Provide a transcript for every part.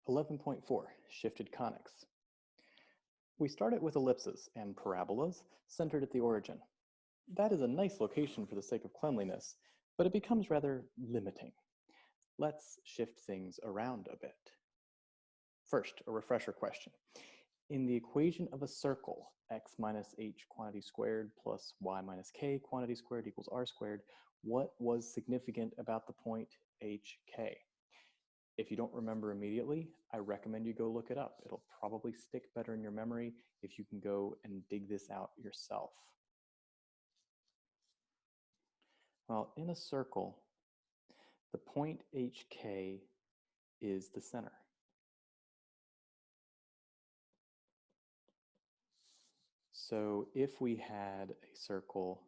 11.4, Shifted Conics. We started with ellipses and parabolas centered at the origin. That is a nice location for the sake of cleanliness, but it becomes rather limiting. Let's shift things around a bit. First, a refresher question. In the equation of a circle, x minus h quantity squared plus y minus k quantity squared equals r squared, what was significant about the point hk? If you don't remember immediately, I recommend you go look it up. It'll probably stick better in your memory if you can go and dig this out yourself. Well, in a circle, the point hk is the center. So if we had a circle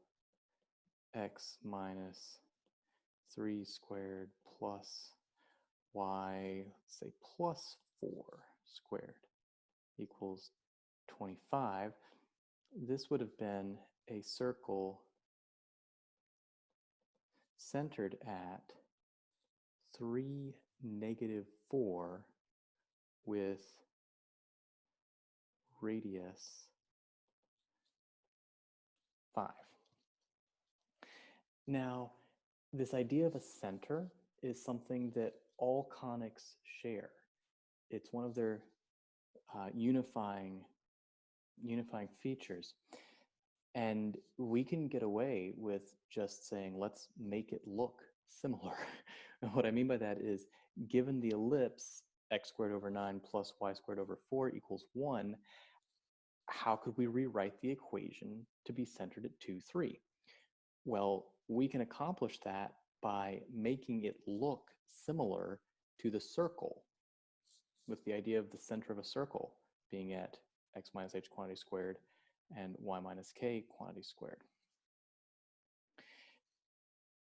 x minus 3 squared plus y, let's say plus 4 squared equals 25, this would have been a circle centered at 3, negative 4 with radius 5. Now, this idea of a center is something that all conics share. It's one of their unifying features. And we can get away with just saying, let's make it look similar. And what I mean by that is, given the ellipse, x squared over 9 plus y squared over 4 equals 1, how could we rewrite the equation to be centered at 2, 3? Well, we can accomplish that by making it look similar to the circle, with the idea of the center of a circle being at x minus h quantity squared and y minus k quantity squared.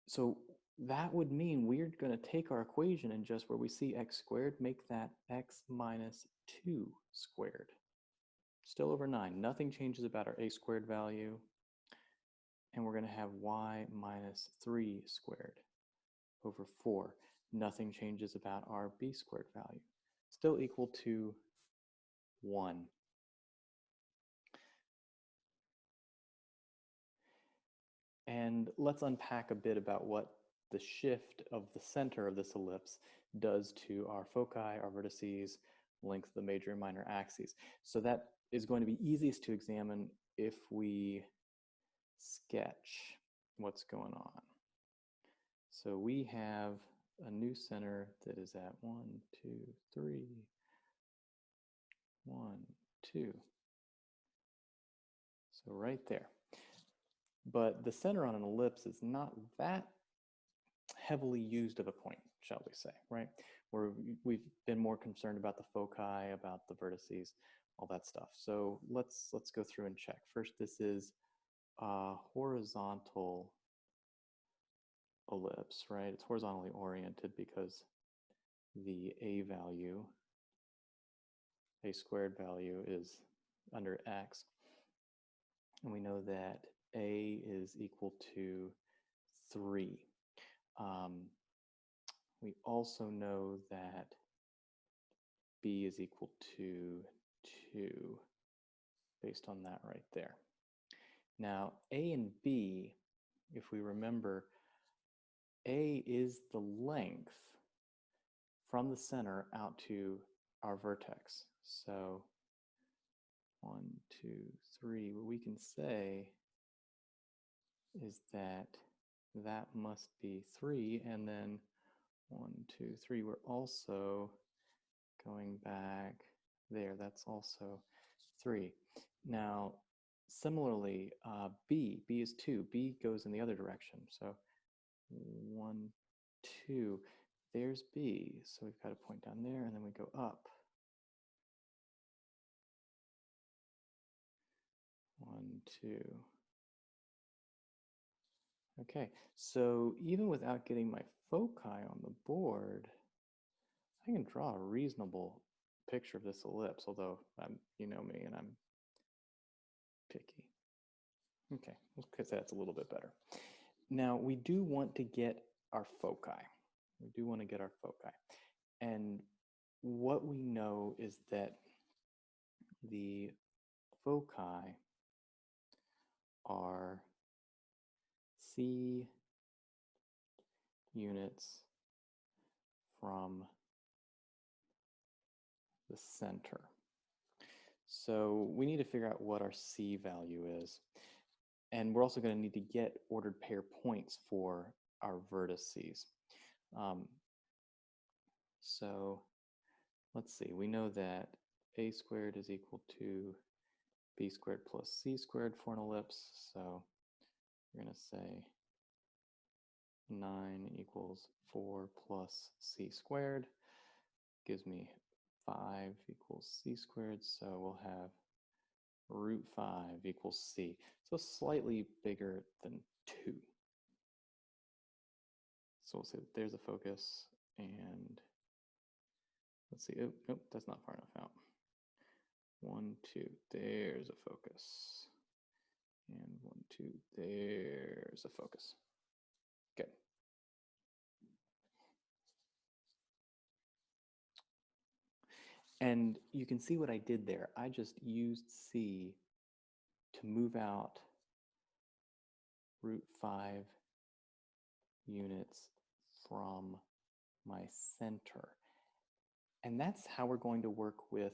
So that would mean we're going to take our equation and just where we see x squared, make that x minus 2 squared. Still over 9. Nothing changes about our a squared value. And we're going to have y minus 3 squared over 4. Nothing changes about our b squared value. Still equal to 1. And let's unpack a bit about what the shift of the center of this ellipse does to our foci, our vertices, length of the major and minor axes. So that is going to be easiest to examine if we sketch what's going on. So we have a new center that is at 1, 2, 3, 1, 2. So right there. But the center on an ellipse is not that heavily used of a point, shall we say, right? We've been more concerned about the foci, about the vertices, all that stuff. So let's go through and check. First, this is a horizontal ellipse, right? It's horizontally oriented because the a squared value is under x. And we know that a is equal to 3. We also know that b is equal to 2, based on that right there. Now, a and b, if we remember, a is the length from the center out to our vertex. So 1, 2, 3, what we can say is that that must be 3, and then 1, 2, 3, we're also going back there, that's also 3. Now, similarly, b is 2, b goes in the other direction, so 1, 2, there's b, so we've got a point down there, and then we go up. 1, 2. Okay, so even without getting my foci on the board, I can draw a reasonable picture of this ellipse, although you know me and I'm picky. Okay, let's say that's a little bit better. Now, we do want to get our foci. We do want to get our foci. And what we know is that the foci are C units from the center. So we need to figure out what our C value is. And we're also going to need to get ordered pair points for our vertices. So let's see, we know that a squared is equal to b squared plus c squared for an ellipse. So we're going to say 9 equals 4 plus c squared. Gives me 5 equals c squared. So we'll have root 5 equals c. So slightly bigger than 2. So we'll say that there's a focus, and let's see, oh, that's not far enough out. 1, 2, there's a focus. And 1, 2, there's a focus. Good. And you can see what I did there. I just used C to move out root 5 units from my center. And that's how we're going to work with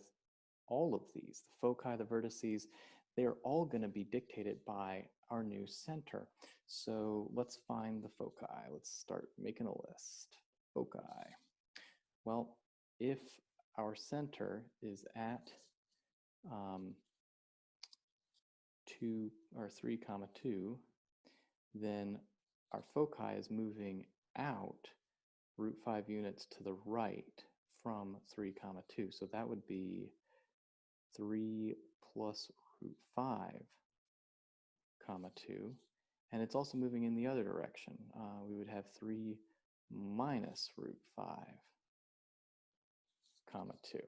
all of these. The foci, the vertices, they're all going to be dictated by our new center. So let's find the foci. Let's start making a list. Foci. Well, if our center is at 2 or 3, 2, then our foci is moving out root 5 units to the right from 3, 2. So that would be 3 plus root 5, 2. And it's also moving in the other direction. We would have 3 minus root 5, 2.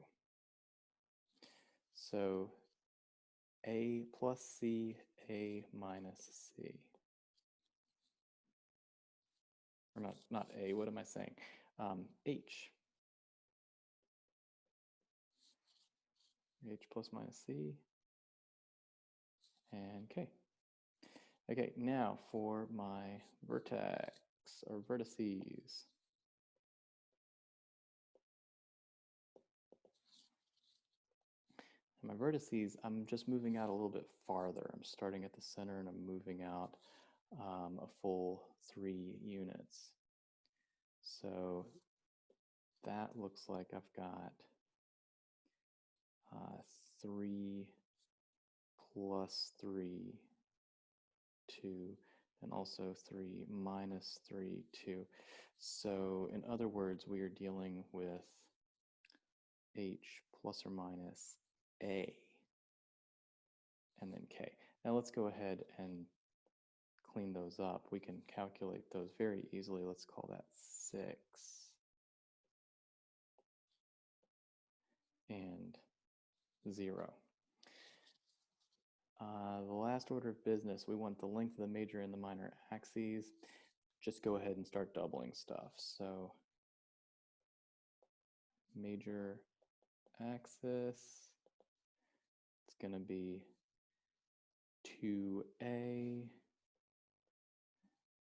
So A plus C, A minus C. Or not A, what am I saying? H. H plus minus C, and K. Okay, now for my vertex or vertices. My vertices, I'm just moving out a little bit farther. I'm starting at the center and I'm moving out a full 3 units. So that looks like I've got 3 plus 3, 2, and also 3 minus 3, 2. So in other words, we are dealing with H plus or minus A and then K. Now let's go ahead and clean those up. We can calculate those very easily. Let's call that 6 and 0. The last order of business, we want the length of the major and the minor axes. Just go ahead and start doubling stuff. So major axis, it's going to be 2A,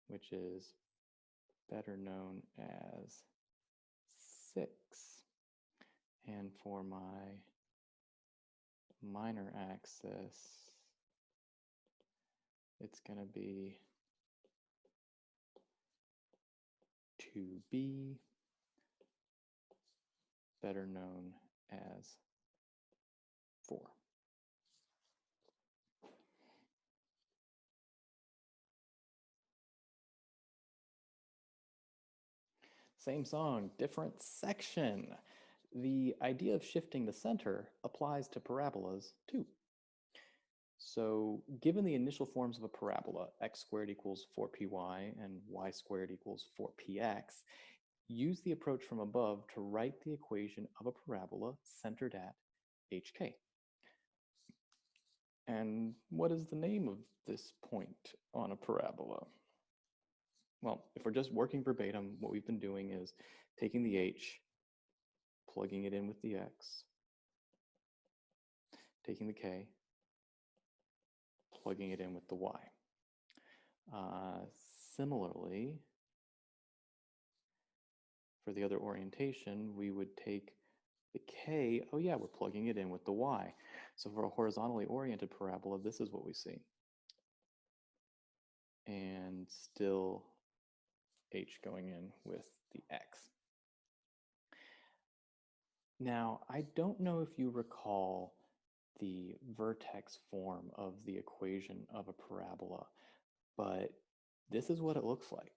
which is better known as 6. And for my minor axis, it's going to be 2B, better known as 4. Same song, different section. The idea of shifting the center applies to parabolas too. So given the initial forms of a parabola, x squared equals 4py and y squared equals 4px, use the approach from above to write the equation of a parabola centered at hk. And what is the name of this point on a parabola? Well, if we're just working verbatim, what we've been doing is taking the h, plugging it in with the x, taking the k, plugging it in with the y. Similarly, for the other orientation, we would take the k, oh yeah, we're plugging it in with the y. So for a horizontally oriented parabola, this is what we see. And still h going in with the x. Now, I don't know if you recall the vertex form of the equation of a parabola, but this is what it looks like.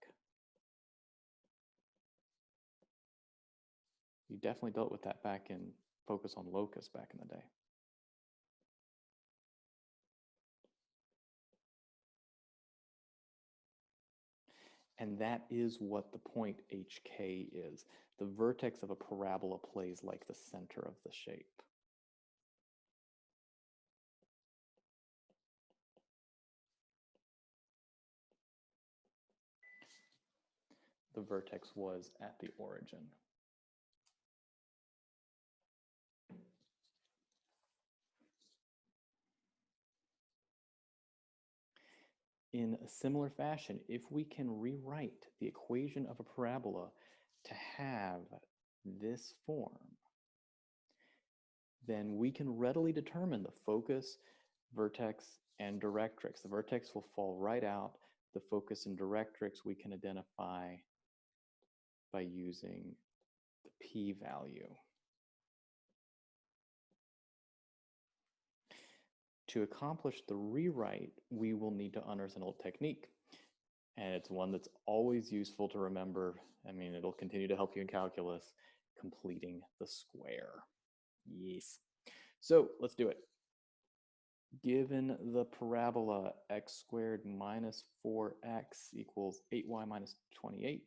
You definitely dealt with that back in Focus on Locus back in the day. And that is what the point HK is. The vertex of a parabola plays like the center of the shape. The vertex was at the origin. In a similar fashion, if we can rewrite the equation of a parabola to have this form, then we can readily determine the focus, vertex, and directrix. The vertex will fall right out. The focus and directrix we can identify by using the p-value. To accomplish the rewrite, we will need to unearth an old technique. And it's one that's always useful to remember. I mean, it'll continue to help you in calculus, completing the square. Yes. So let's do it. Given the parabola x squared minus 4x equals 8y minus 28,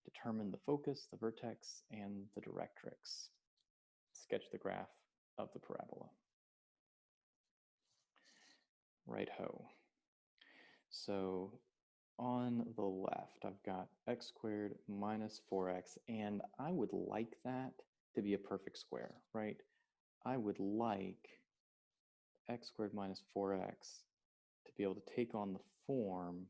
determine the focus, the vertex, and the directrix. Sketch the graph of the parabola. Right-ho. So on the left, I've got x squared minus 4x, and I would like that to be a perfect square, right? I would like x squared minus 4x to be able to take on the form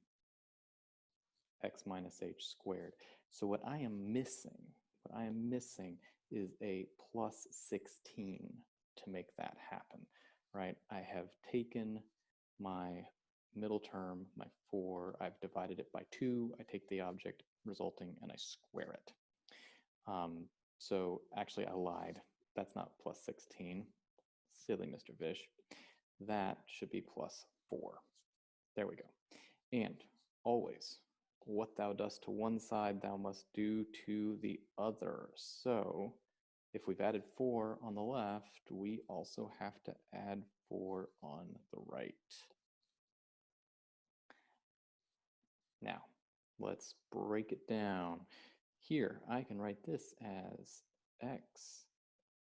x minus h squared. So what I am missing is a plus 16 to make that happen, right? I have taken my middle term, my 4, I've divided it by 2, I take the object resulting and I square it. So actually I lied. That's not plus 16. Silly Mr. Vish. That should be plus 4. There we go. And always, what thou dost to one side, thou must do to the other. So if we've added 4 on the left, we also have to add 4 on the right. Now, let's break it down. Here, I can write this as x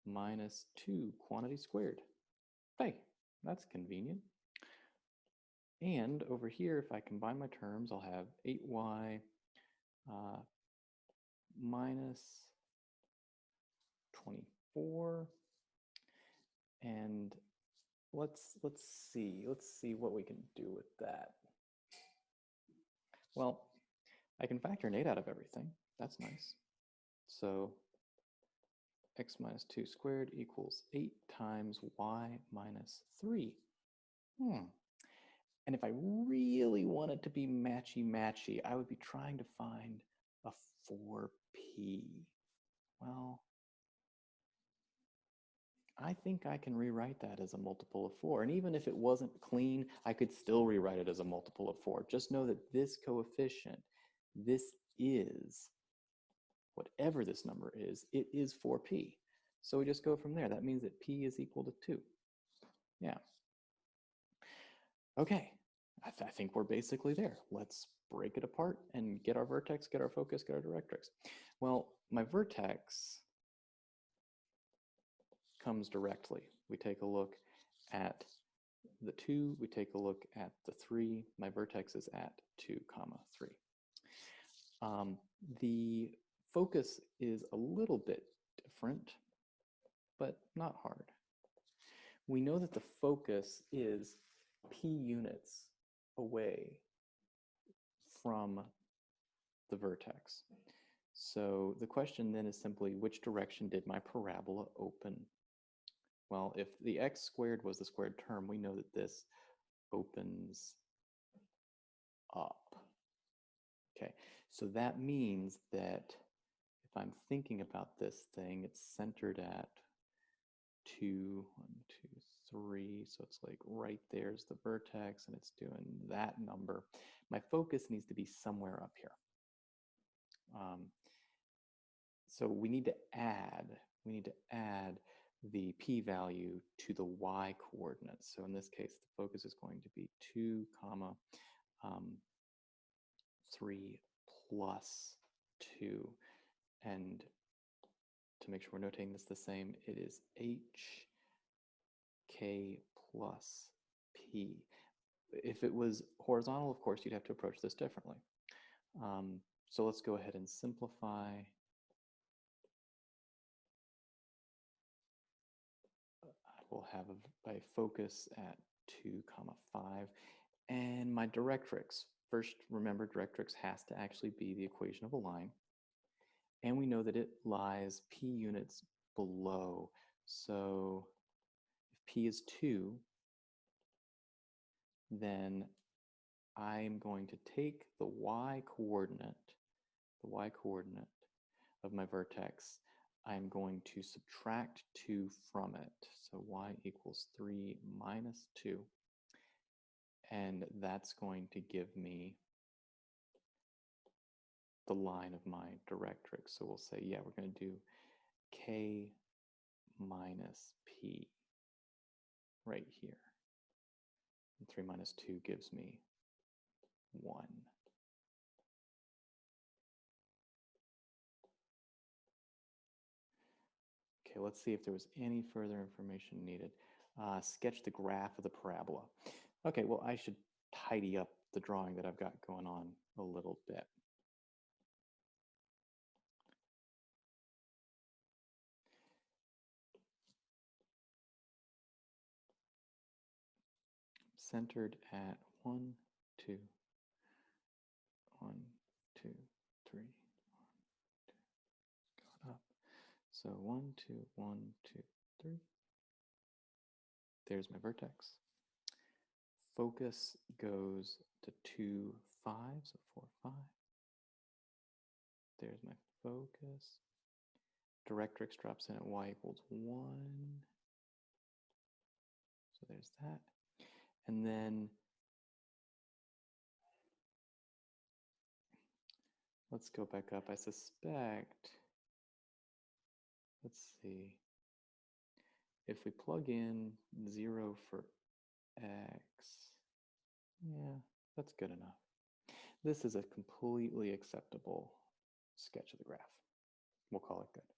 minus 2 quantity squared. Hey, that's convenient. And over here, if I combine my terms, I'll have 8y minus 24. And let's see what we can do with that. Well, I can factor an 8 out of everything. That's nice. So x minus 2 squared equals 8 times y minus 3. And if I really wanted to be matchy-matchy, I would be trying to find a 4p. Well, I think I can rewrite that as a multiple of 4. And even if it wasn't clean, I could still rewrite it as a multiple of 4. Just know that this coefficient, this is, whatever this number is, it is 4p. So we just go from there. That means that p is equal to 2. Yeah. Okay, I think we're basically there. Let's break it apart and get our vertex, get our focus, get our directrix. Well, my vertex comes directly. We take a look at the 2, we take a look at the 3. My vertex is at 2, 3. The focus is a little bit different. but not hard. We know that the focus is p units away from the vertex. So the question then is simply, which direction did my parabola open? Well, if the x squared was the squared term, we know that this opens up. Okay, so that means that if I'm thinking about this thing, it's centered at 2, 1, 2, 3. So it's like right there's the vertex, and it's doing that number. My focus needs to be somewhere up here. So we need to add the p-value to the y coordinates. So in this case, the focus is going to be 2, 3 plus 2. And to make sure we're notating this the same, it is h k plus p. If it was horizontal, of course, you'd have to approach this differently. So let's go ahead and simplify. We'll have a focus at 2, 5. And my directrix, first remember directrix has to actually be the equation of a line. And we know that it lies p units below. So if p is 2, then I'm going to take the y coordinate of my vertex. I'm going to subtract 2 from it. So y equals 3 minus 2. And that's going to give me the line of my directrix. So we'll say, yeah, we're going to do k minus p right here. And 3 minus 2 gives me 1. Okay, let's see if there was any further information needed. Sketch the graph of the parabola. Okay, well, I should tidy up the drawing that I've got going on a little bit. Centered at 1, 2, 1, 2, 3, 1, 2. Got up. So 1, 2, 1, 2, 3. There's my vertex. Focus goes to 2, 5, so 4, 5. There's my focus. Directrix drops in at y equals 1. So there's that. And then let's go back up. I suspect, let's see, if we plug in 0 for x, yeah, that's good enough. This is a completely acceptable sketch of the graph. We'll call it good.